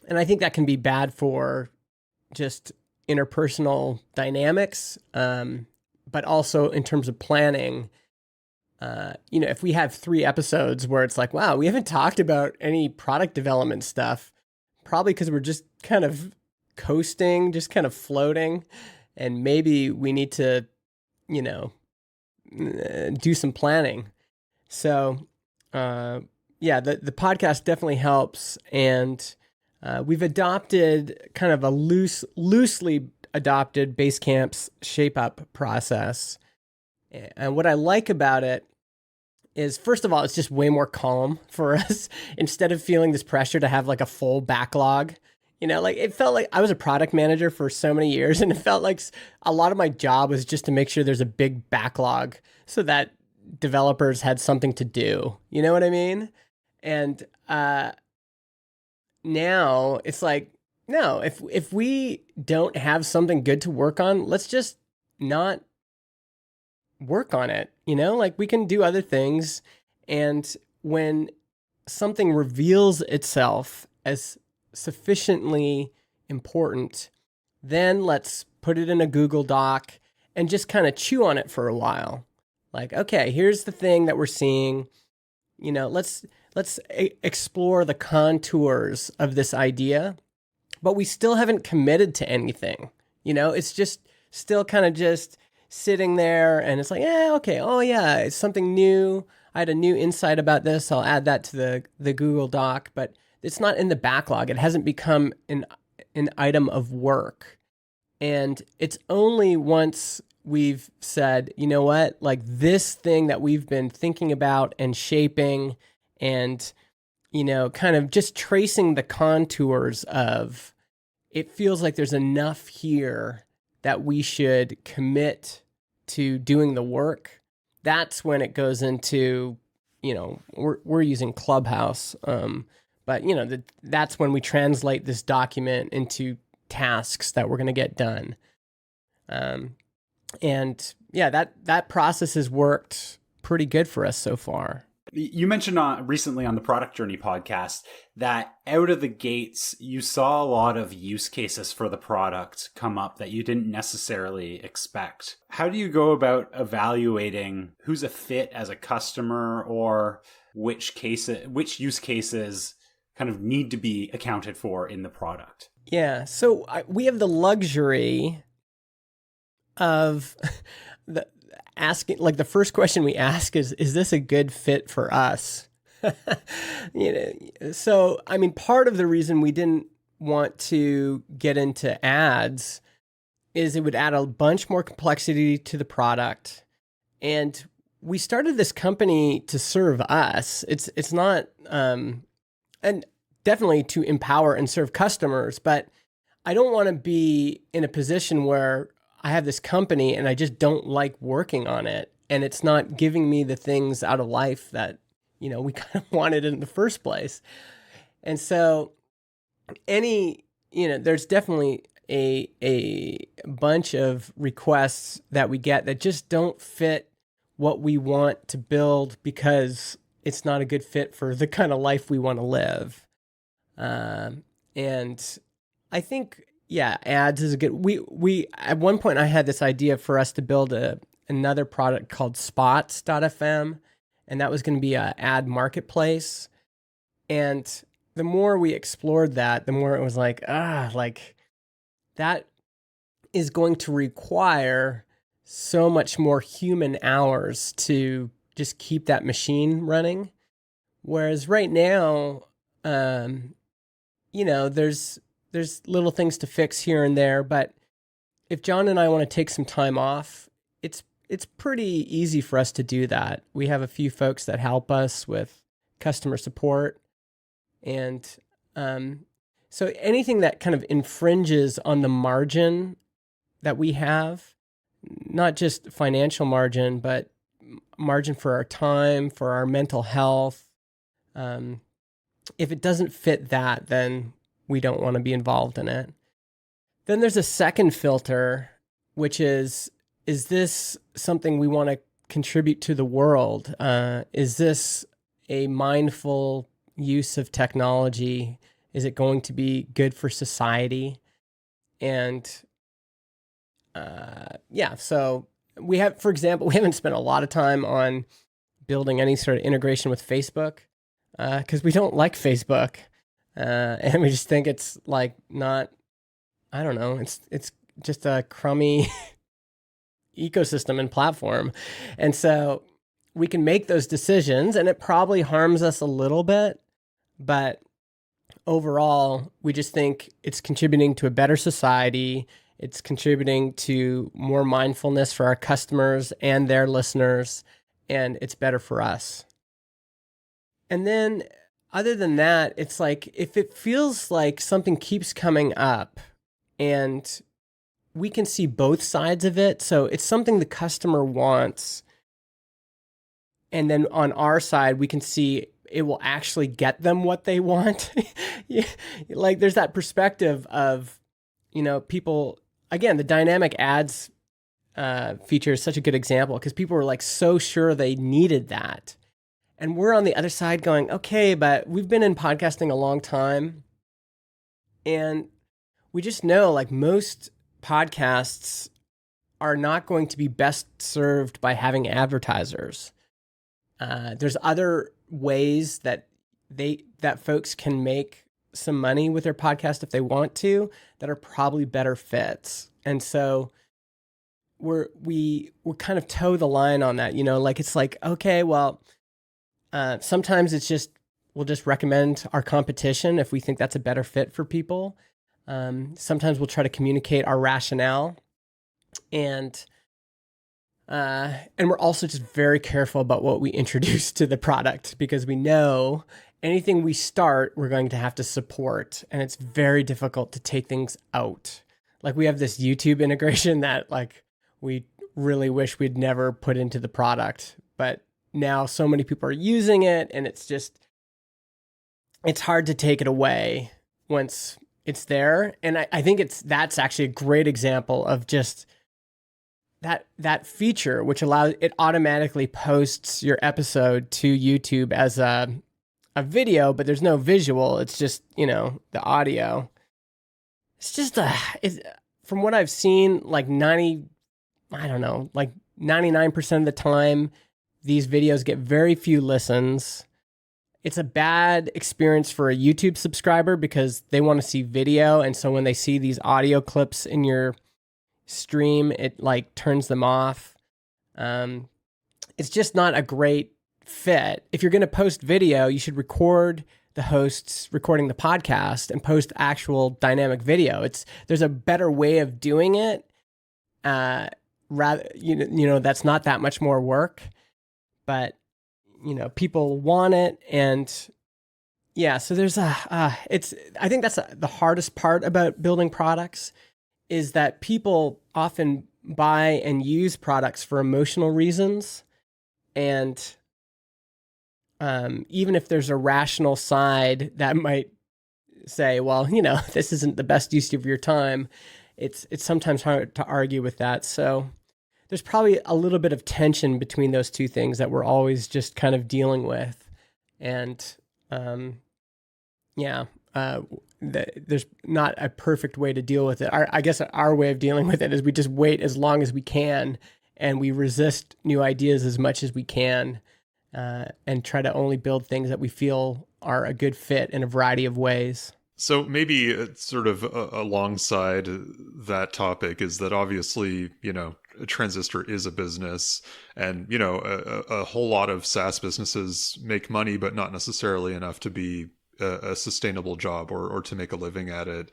I think that can be bad for just interpersonal dynamics, but also in terms of planning. If we have 3 episodes where it's like, wow, we haven't talked about any product development stuff, probably because we're just kind of coasting, just kind of floating, and maybe we need to, do some planning. So, the podcast definitely helps, and we've adopted kind of a loosely adopted Basecamp's shape up process. And what I like about it is, first of all, it's just way more calm for us. Instead of feeling this pressure to have like a full backlog, it felt like I was a product manager for so many years, and it felt like a lot of my job was just to make sure there's a big backlog so that developers had something to do. You know what I mean? And now it's like, no, if we don't have something good to work on, let's just not work on it. We can do other things. And when something reveals itself as sufficiently important, then let's put it in a Google Doc and just kind of chew on it for a while. Like, okay, here's the thing that we're seeing. Let's explore the contours of this idea, but we still haven't committed to anything. It's just still kind of just sitting there, and it's like, okay, oh yeah, it's something new. I had a new insight about this. I'll add that to the Google Doc, but it's not in the backlog. It hasn't become an item of work. And it's only once we've said, you know what, like this thing that we've been thinking about and shaping and, you know, kind of just tracing the contours of, it feels like there's enough here that we should commit to doing the work. That's when it goes into, you know, we're using Clubhouse, but you know, that's when we translate this document into tasks that we're going to get done. And yeah, that process has worked pretty good for us so far. You mentioned recently on the Product Journey podcast that out of the gates, you saw a lot of use cases for the product come up that you didn't necessarily expect. How do you go about evaluating who's a fit as a customer, or which use cases kind of need to be accounted for in the product? Yeah, so we have the luxury of asking, like the first question we ask is this a good fit for us? You know, so I mean, part of the reason we didn't want to get into ads is it would add a bunch more complexity to the product. And we started this company to serve us. It's not, and definitely to empower and serve customers, but I don't want to be in a position where I have this company and I just don't like working on it, and it's not giving me the things out of life that, you know, we kind of wanted in the first place. And so there's definitely a bunch of requests that we get that just don't fit what we want to build because it's not a good fit for the kind of life we want to live. And I think, yeah, ads is a good. We at one point I had this idea for us to build another product called Spots.fm, and that was going to be an ad marketplace. And the more we explored that, the more it was like that is going to require so much more human hours to just keep that machine running. Whereas right now, you know, there's little things to fix here and there, but if John and I want to take some time off, it's pretty easy for us to do that. We have a few folks that help us with customer support, and so anything that kind of infringes on the margin that we have, not just financial margin, but margin for our time, for our mental health, if it doesn't fit that, then we don't want to be involved in it. Then there's a second filter, which is this something we want to contribute to the world? Is this a mindful use of technology? Is it going to be good for society? And so we have, for example, we haven't spent a lot of time on building any sort of integration with Facebook because we don't like Facebook. And we just think it's like not, I don't know, it's just a crummy ecosystem and platform. And so we can make those decisions, and it probably harms us a little bit, but overall, we just think it's contributing to a better society. It's contributing to more mindfulness for our customers and their listeners, and it's better for us. And then other than that, it's like if it feels like something keeps coming up and we can see both sides of it, so it's something the customer wants, and then on our side, we can see it will actually get them what they want. Like there's that perspective of, you know, people, again, the dynamic ads feature is such a good example because people were like so sure they needed that. And we're on the other side going, okay, but we've been in podcasting a long time. And we just know like most podcasts are not going to be best served by having advertisers. There's other ways that folks can make some money with their podcast if they want to, that are probably better fits. And so we're kind of toe the line on that, you know, like it's like, okay, well, Sometimes we'll just recommend our competition if we think that's a better fit for people. Sometimes we'll try to communicate our rationale, and we're also just very careful about what we introduce to the product, because we know anything we start, we're going to have to support, and it's very difficult to take things out. Like, we have this YouTube integration that like we really wish we'd never put into the product, but now so many people are using it, and it's hard to take it away once it's there. And I think that's actually a great example of just that feature, which allows it automatically posts your episode to YouTube as a video, but there's no visual. It's just, the audio. It's just from what I've seen, like 99% of the time, these videos get very few listens. It's a bad experience for a YouTube subscriber because they want to see video. And so when they see these audio clips in your stream, it like turns them off. It's just not a great fit. If you're going to post video, you should record the hosts recording the podcast and post actual dynamic video. There's a better way of doing it. That's not that much more work, but people want it. And yeah, so there's I think that's the hardest part about building products, is that people often buy and use products for emotional reasons. And even if there's a rational side that might say, well, this isn't the best use of your time, it's sometimes hard to argue with that. So there's probably a little bit of tension between those two things that we're always just kind of dealing with. And there's not a perfect way to deal with it. I guess our way of dealing with it is we just wait as long as we can, and we resist new ideas as much as we can, and try to only build things that we feel are a good fit in a variety of ways. So maybe it's sort of alongside that topic is that obviously, a Transistor is a business, and, a whole lot of SaaS businesses make money, but not necessarily enough to be a sustainable job or to make a living at it.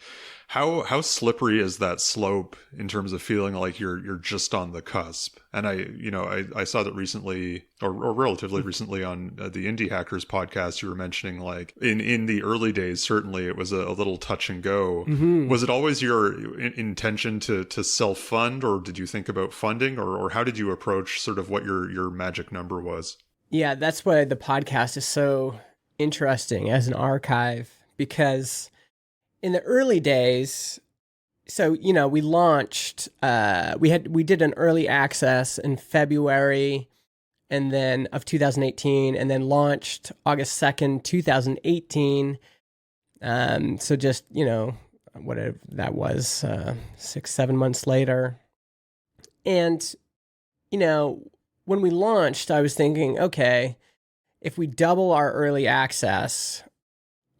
How slippery is that slope in terms of feeling like you're just on the cusp? And I saw that recently or relatively recently on the Indie Hackers podcast, you were mentioning like in the early days, certainly it was a little touch and go. Mm-hmm. Was it always your intention to self-fund, or did you think about funding, or how did you approach sort of what your magic number was? Yeah, that's why the podcast is so interesting as an archive, because in the early days, so we launched, we did an early access in February and then of 2018, and then launched August 2nd, 2018. So just whatever that was, 6-7 months later. And when we launched, I was thinking, okay, if we double our early access,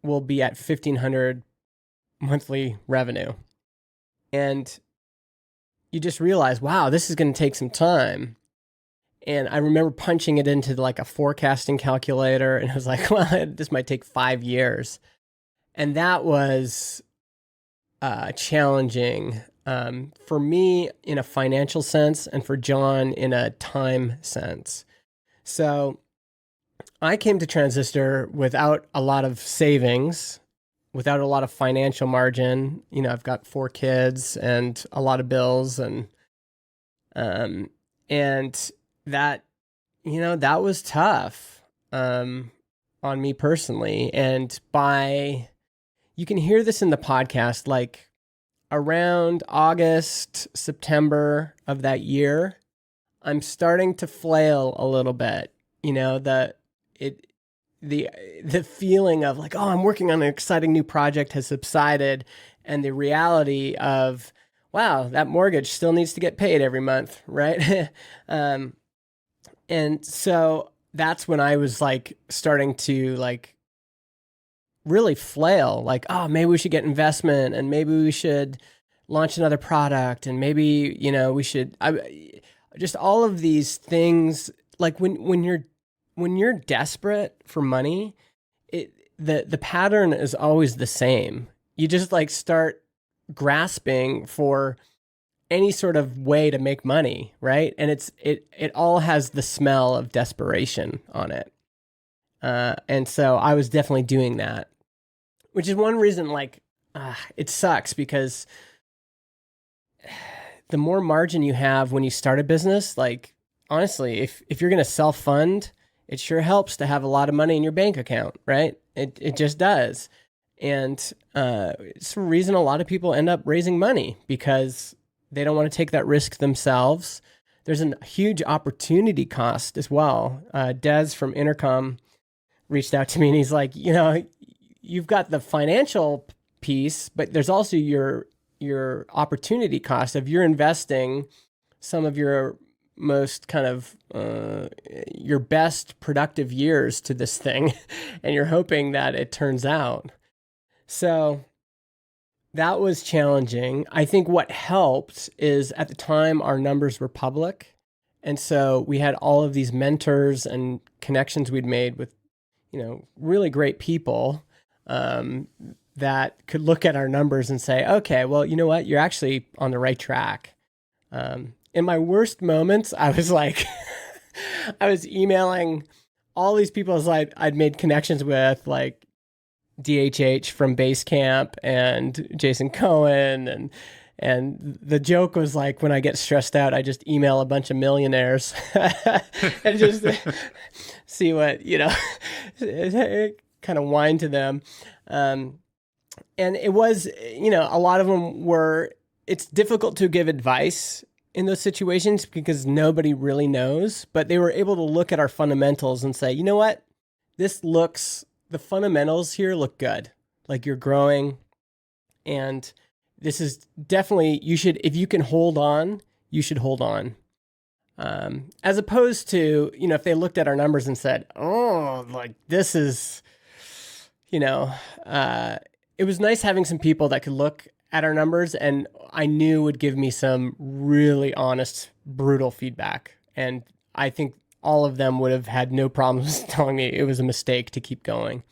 we'll be at $1,500 monthly revenue. And you just realize, wow, this is going to take some time. And I remember punching it into like a forecasting calculator, and I was like, well, this might take 5 years. And that was challenging for me in a financial sense, and for John in a time sense. So I came to Transistor without a lot of savings, without a lot of financial margin. I've got 4 kids and a lot of bills, and that, that was tough on me personally. And you can hear this in the podcast, like around August, September of that year, I'm starting to flail a little bit. The feeling of like, oh, I'm working on an exciting new project has subsided, and the reality of, wow, that mortgage still needs to get paid every month, right? And so that's when I was like starting to like really flail, like, oh, maybe we should get investment, and maybe we should launch another product, and maybe we should just all of these things. Like when you're when you're desperate for money, the pattern is always the same. You just like start grasping for any sort of way to make money, right? And it all has the smell of desperation on it. And so I was definitely doing that, which is one reason like it sucks, because the more margin you have when you start a business, like honestly, if you're going to self-fund, it sure helps to have a lot of money in your bank account, right? It just does. And it's a reason a lot of people end up raising money, because they don't want to take that risk themselves. There's a huge opportunity cost as well. Des from Intercom reached out to me and he's like, you've got the financial piece, but there's also your opportunity cost of you're investing some of your most kind of your best productive years to this thing, and you're hoping that it turns out. So that was challenging. I think what helped is at the time our numbers were public. And so we had all of these mentors and connections we'd made with, really great people that could look at our numbers and say, okay, well, you know what? You're actually on the right track. In my worst moments, I was like, I was emailing all these people I'd made connections with, like DHH from Basecamp and Jason Cohen. And the joke was like, when I get stressed out, I just email a bunch of millionaires and just see what, kind of whine to them. And it was, a lot of them were, it's difficult to give advice in those situations because nobody really knows, but they were able to look at our fundamentals and say, you know what, the fundamentals here look good. Like you're growing, and this is definitely, if you can hold on, you should hold on. As opposed to, if they looked at our numbers and said, oh, like this is, it was nice having some people that could look at our numbers and I knew would give me some really honest, brutal feedback. And I think all of them would have had no problems telling me it was a mistake to keep going.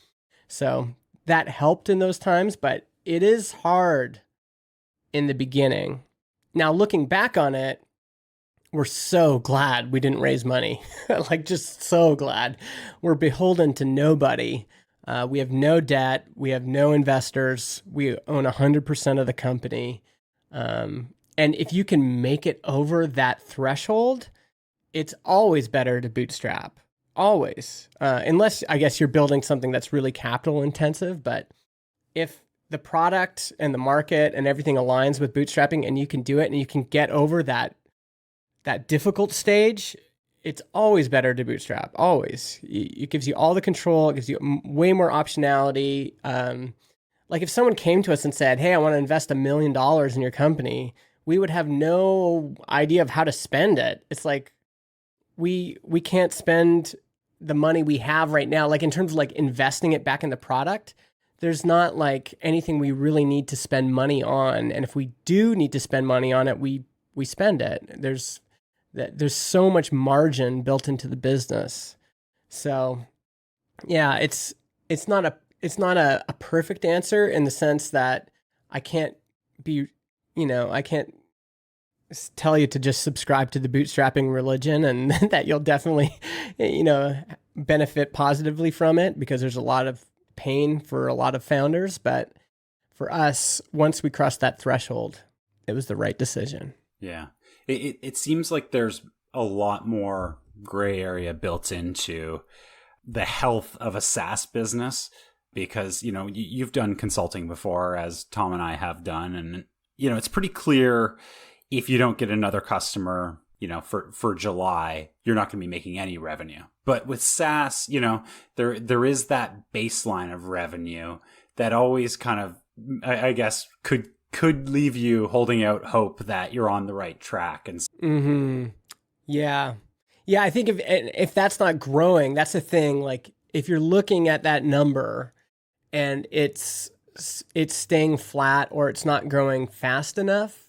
So that helped in those times, but it is hard in the beginning. Now, looking back on it, we're so glad we didn't raise money. Like, just so glad. We're beholden to nobody. We have no debt. We have no investors. We own 100% of the company. And if you can make it over that threshold, it's always better to bootstrap. Always. Unless, I guess, you're building something that's really capital intensive. But if the product and the market and everything aligns with bootstrapping and you can do it and you can get over that difficult stage, it's always better to bootstrap. Always. It gives you all the control. It gives you way more optionality. Like if someone came to us and said, hey, I want to invest $1 million in your company, we would have no idea of how to spend it. It's like we can't spend the money we have right now. Like in terms of like investing it back in the product, there's not like anything we really need to spend money on. And if we do need to spend money on it, we spend it. There's so much margin built into the business. So yeah, it's not a perfect answer in the sense that I can't tell you to just subscribe to the bootstrapping religion and that you'll definitely, benefit positively from it, because there's a lot of pain for a lot of founders. But for us, once we crossed that threshold, it was the right decision. Yeah. It seems like there's a lot more gray area built into the health of a SaaS business because, you've done consulting before, as Tom and I have done. And, it's pretty clear if you don't get another customer, for July, you're not going to be making any revenue. But with SaaS, there is that baseline of revenue that always kind of, I guess, could leave you holding out hope that you're on the right track. And yeah, I think if that's not growing, that's the thing. Like if you're looking at that number and it's staying flat or it's not growing fast enough,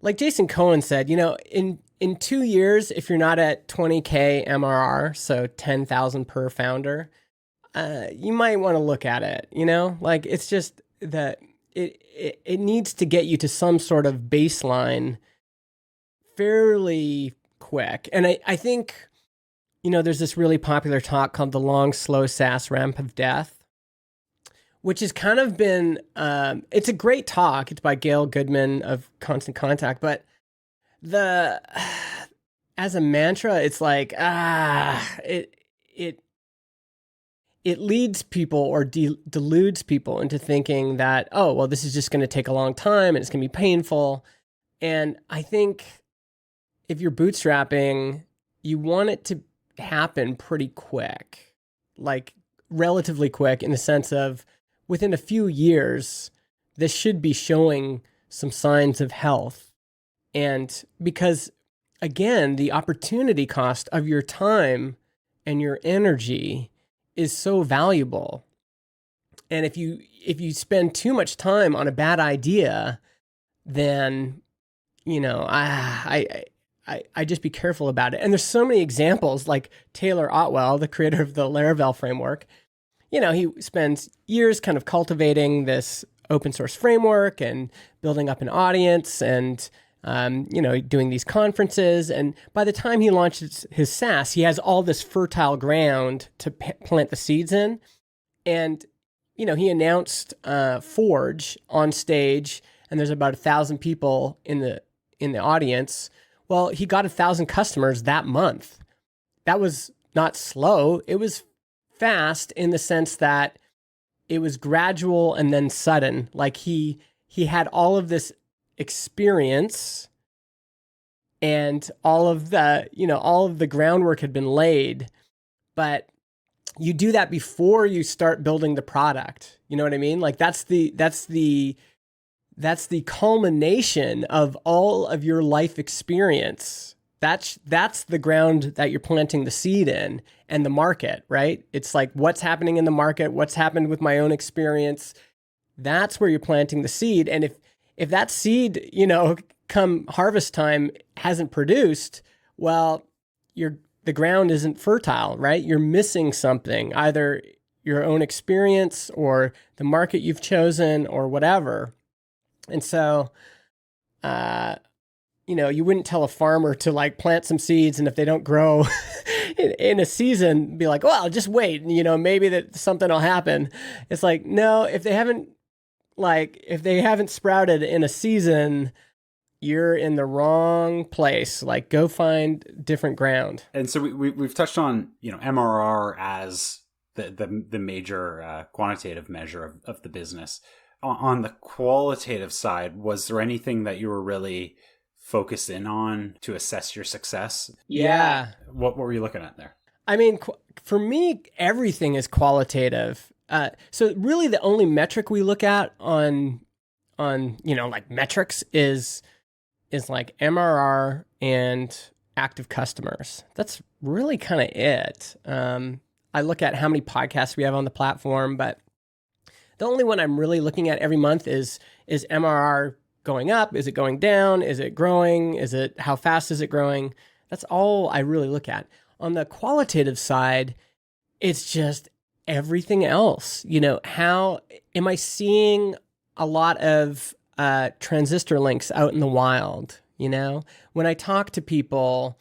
like Jason Cohen said, in 2 years, if you're not at 20K MRR, so 10,000 per founder, you might want to look at it, like it's just that it needs to get you to some sort of baseline fairly quick. And I think, there's this really popular talk called the long, slow SaaS ramp of death, which has kind of been, it's a great talk. It's by Gail Goodman of Constant Contact, but as a mantra, it's like, it leads people or deludes people into thinking that, oh, well, this is just going to take a long time and it's going to be painful. And I think if you're bootstrapping, you want it to happen pretty quick, like relatively quick in the sense of within a few years, this should be showing some signs of health. And because, again, the opportunity cost of your time and your energy is so valuable. And if you spend too much time on a bad idea, then, I just be careful about it. And there's so many examples, like Taylor Otwell, the creator of the Laravel framework. He spends years kind of cultivating this open source framework and building up an audience and, doing these conferences. And by the time he launches his SaaS, he has all this fertile ground to plant the seeds in. And, he announced Forge on stage, and there's about 1,000 people in the audience. Well, he got 1,000 customers that month. That was not slow. It was fast in the sense that it was gradual and then sudden. Like he had all of this experience and all of the groundwork had been laid, but you do that before you start building the product. You know what I mean? Like that's the culmination of all of your life experience. That's the ground that you're planting the seed in, and the market, right? It's like what's happening in the market, what's happened with my own experience. That's where you're planting the seed. And if that seed, come harvest time hasn't produced, well, the ground isn't fertile, right? You're missing something, either your own experience or the market you've chosen or whatever. And so, you wouldn't tell a farmer to like plant some seeds, and if they don't grow in a season, be like, well, just wait, maybe that something will happen. It's like, no, if they haven't sprouted in a season, you're in the wrong place. Like, go find different ground. And so we've touched on, MRR as the major quantitative measure of the business. On the qualitative side, was there anything that you were really focused in on to assess your success? Yeah. What were you looking at there? I mean, for me, everything is qualitative. So really the only metric we look at on like metrics is like MRR and active customers. That's really kind of it. I look at how many podcasts we have on the platform, but the only one I'm really looking at every month is MRR going up? Is it going down? Is it growing? How fast is it growing? That's all I really look at. On the qualitative side, it's just everything else. How am I seeing a lot of transistor links out in the wild? When I talk to people,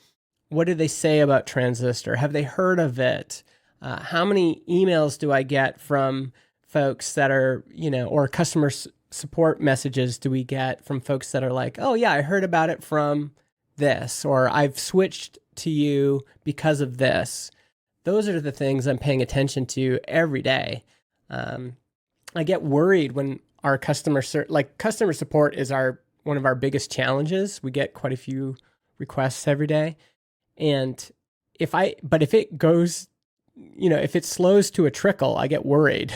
what do they say about transistor? Have they heard of it? How many emails do I get from folks that are, or customer support messages do we get from folks that are like, oh yeah, I heard about it from this, or I've switched to you because of this. Those are the things I'm paying attention to every day. I get worried when our customer support is one of our biggest challenges. We get quite a few requests every day. And if it goes, if it slows to a trickle, I get worried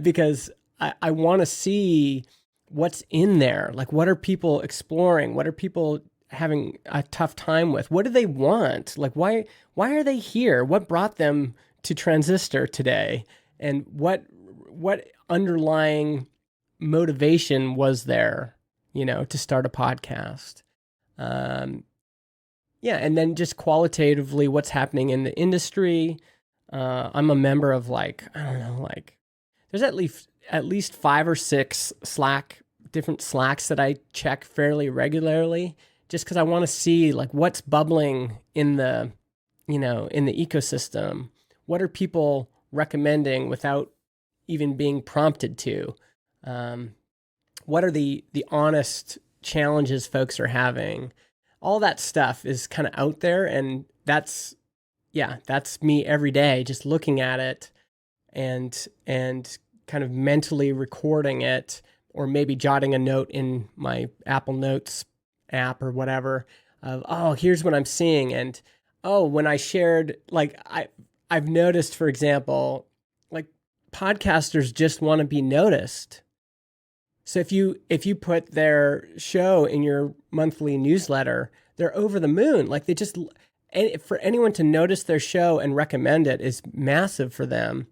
because I want to see what's in there. Like, what are people exploring? What are people having a tough time with? What do they want? Like, why are they here? What brought them to Transistor today? And what underlying motivation was there to start a podcast. Yeah, and then just qualitatively what's happening in the industry. I'm a member of I don't know, there's at least 5 or 6 different Slacks that I check fairly regularly, just because I want to see what's bubbling in the in the ecosystem. What are people recommending without even being prompted to? What are the honest challenges folks are having? All that stuff is kind of out there, and that's me every day, just looking at it and kind of mentally recording it, or maybe jotting a note in my Apple Notes app or whatever of, oh, here's what I'm seeing. And oh, when I shared, I've noticed, for example, podcasters just want to be noticed. So if you put their show in your monthly newsletter, they're over the moon. They just, for anyone to notice their show and recommend it is massive for them.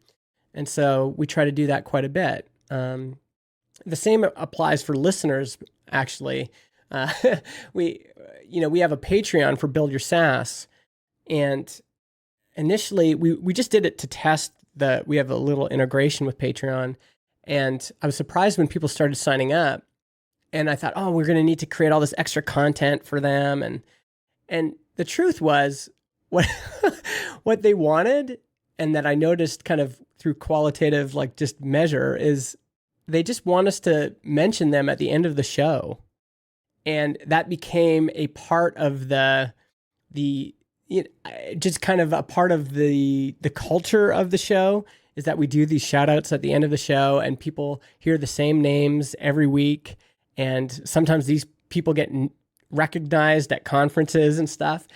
And so we try to do that quite a bit. The same applies for listeners, actually. We have a Patreon for Build Your SaaS. And initially we just did it to test we have a little integration with Patreon. And I was surprised when people started signing up, and I thought, oh, we're going to need to create all this extra content for them. And the truth was, what they wanted, and that I noticed kind of through qualitative, just measure, is they just want us to mention them at the end of the show. And that became a part of just kind of a part of the culture of the show, is that we do these shout outs at the end of the show, and people hear the same names every week. And sometimes these people get recognized at conferences and stuff.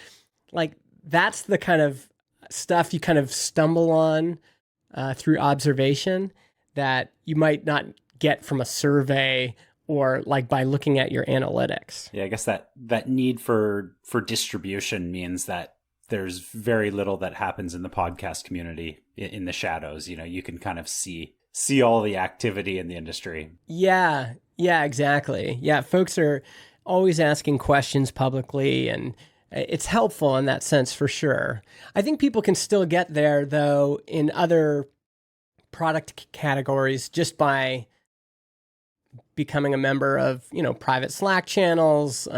That's the kind of stuff you kind of stumble on through observation that you might not get from a survey or by looking at your analytics. Yeah, I guess that need for distribution means that there's very little that happens in the podcast community in the shadows. You can kind of see all the activity in the industry. Yeah, exactly. Yeah, folks are always asking questions publicly, and it's helpful in that sense for sure. I think people can still get there, though, in other product categories just by becoming a member of, private Slack channels.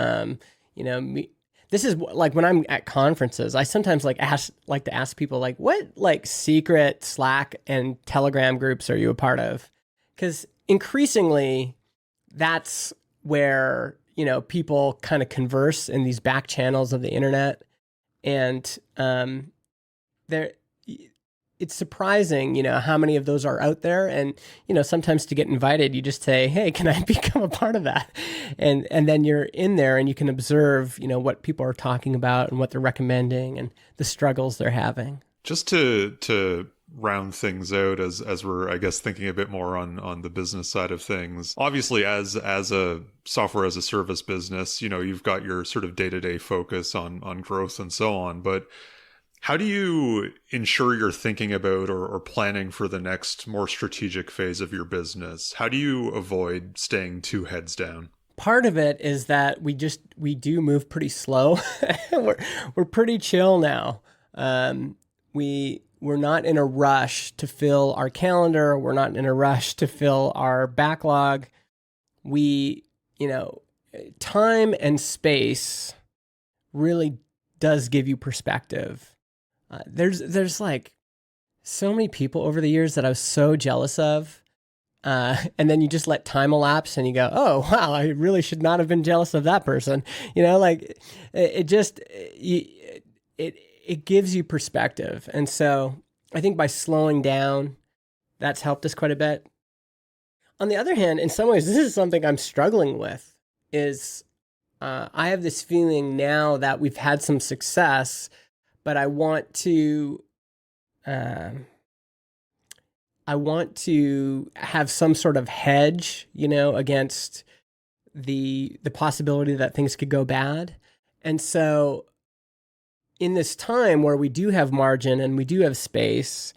This is when I'm at conferences, I sometimes like to ask people what secret Slack and Telegram groups are you a part of? Because increasingly that's where, people kind of converse in these back channels of the internet. And it's surprising, how many of those are out there. And, sometimes to get invited, you just say, hey, can I become a part of that? And then you're in there and you can observe, what people are talking about and what they're recommending and the struggles they're having. Just to round things out as we're, I guess, thinking a bit more on the business side of things. Obviously, as a software as a service business, you've got your sort of day-to-day focus on growth and so on. But how do you ensure you're thinking about or planning for the next more strategic phase of your business? How do you avoid staying too heads down? Part of it is that we do move pretty slow. We're pretty chill now. We're not in a rush to fill our calendar. We're not in a rush to fill our backlog. Time and space really does give you perspective. There's so many people over the years that I was so jealous of. And then you just let time elapse and you go, oh, wow, I really should not have been jealous of that person. It gives you perspective. And so I think by slowing down, that's helped us quite a bit. On the other hand, in some ways, this is something I'm struggling with, is I have this feeling now that we've had some success, but I want to have some sort of hedge, against the possibility that things could go bad. And so in this time where we do have margin and we do have space,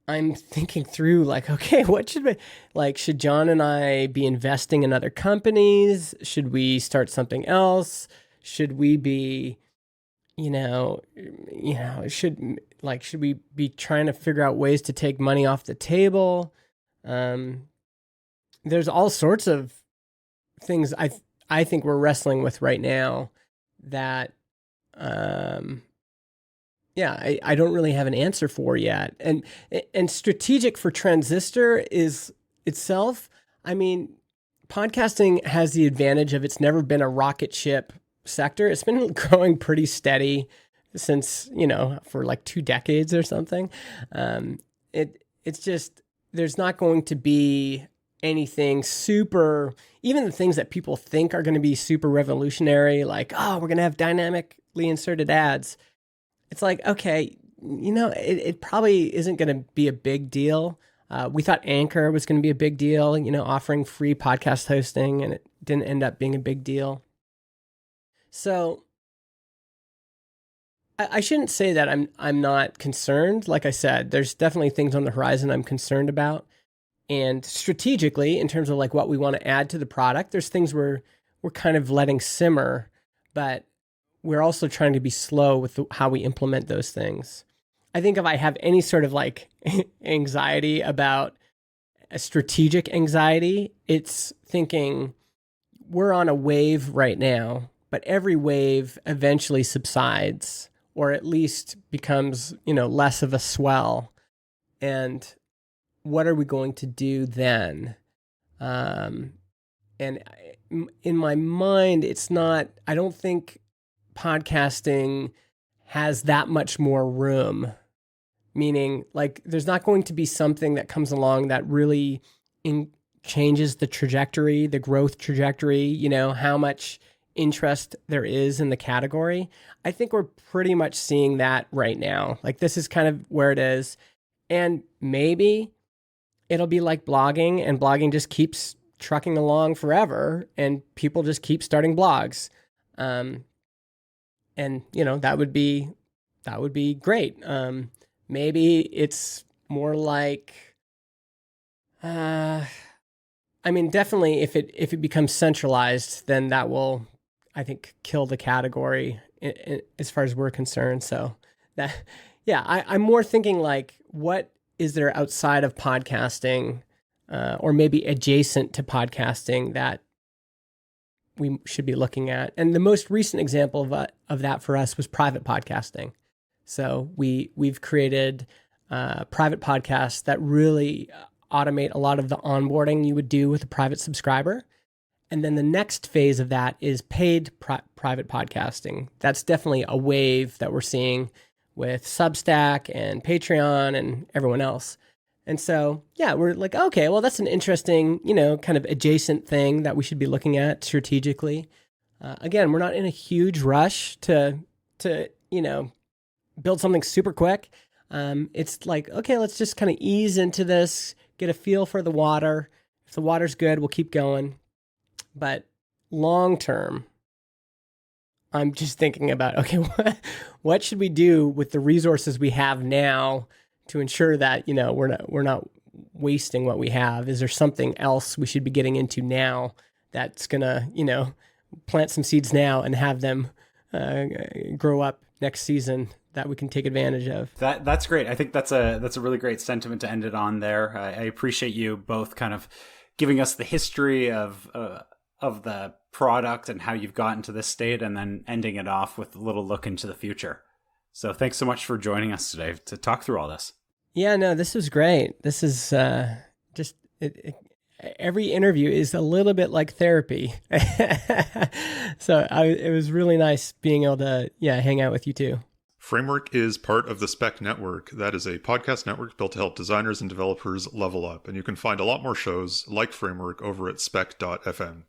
I'm thinking through like, okay, what should we, like, should John and I be investing in other companies? Should we start something else? Should we be, should we be trying to figure out ways to take money off the table? There's all sorts of things I think we're wrestling with right now that, I don't really have an answer for yet. And strategic for Transistor is itself, I mean, podcasting has the advantage of it's never been a rocket ship sector. It's been growing pretty steady since, for like 2 decades or something. It's just, there's not going to be anything super, even the things that people think are going to be super revolutionary, like, oh, we're going to have dynamically inserted ads. It's like, okay, it probably isn't going to be a big deal. We thought Anchor was going to be a big deal, offering free podcast hosting, and it didn't end up being a big deal. So I shouldn't say that I'm not concerned. Like I said, there's definitely things on the horizon I'm concerned about. And strategically, in terms of like what we want to add to the product, there's things we're kind of letting simmer, but we're also trying to be slow with how we implement those things. I think if I have any sort of like anxiety about a strategic anxiety, it's thinking we're on a wave right now, but every wave eventually subsides or at least becomes, less of a swell. And what are we going to do then? And in my mind, I don't think podcasting has that much more room, meaning like there's not going to be something that comes along that really changes the trajectory, the growth trajectory, how much interest there is in the category. I think we're pretty much seeing that right now. Like this is kind of where it is. And maybe it'll be like blogging, and blogging just keeps trucking along forever and people just keep starting blogs. And that would be great. Maybe it's more like, definitely if it becomes centralized, then that will, I think, kill the category as far as we're concerned. So I'm more thinking like, what is there outside of podcasting, or maybe adjacent to podcasting that we should be looking at? And the most recent example of that for us was private podcasting. So we've created private podcasts that really automate a lot of the onboarding you would do with a private subscriber. And then the next phase of that is paid private podcasting. That's definitely a wave that we're seeing with Substack and Patreon and everyone else. And so, we're like, okay, well, that's an interesting, kind of adjacent thing that we should be looking at strategically. Again, we're not in a huge rush to build something super quick. It's like, okay, let's just kind of ease into this, get a feel for the water. If the water's good, we'll keep going. But long term, I'm just thinking about, okay, what should we do with the resources we have now to ensure that, we're not wasting what we have? Is there something else we should be getting into now that's going to, plant some seeds now and have them grow up next season that we can take advantage of? That's great. I think that's a really great sentiment to end it on there. I appreciate you both kind of giving us the history of the product and how you've gotten to this state, and then ending it off with a little look into the future. So thanks so much for joining us today to talk through all this. Yeah, no, this was great. This is every interview is a little bit like therapy. So it was really nice being able to, hang out with you too. Framework is part of the Spec Network. That is a podcast network built to help designers and developers level up. And you can find a lot more shows like Framework over at spec.fm.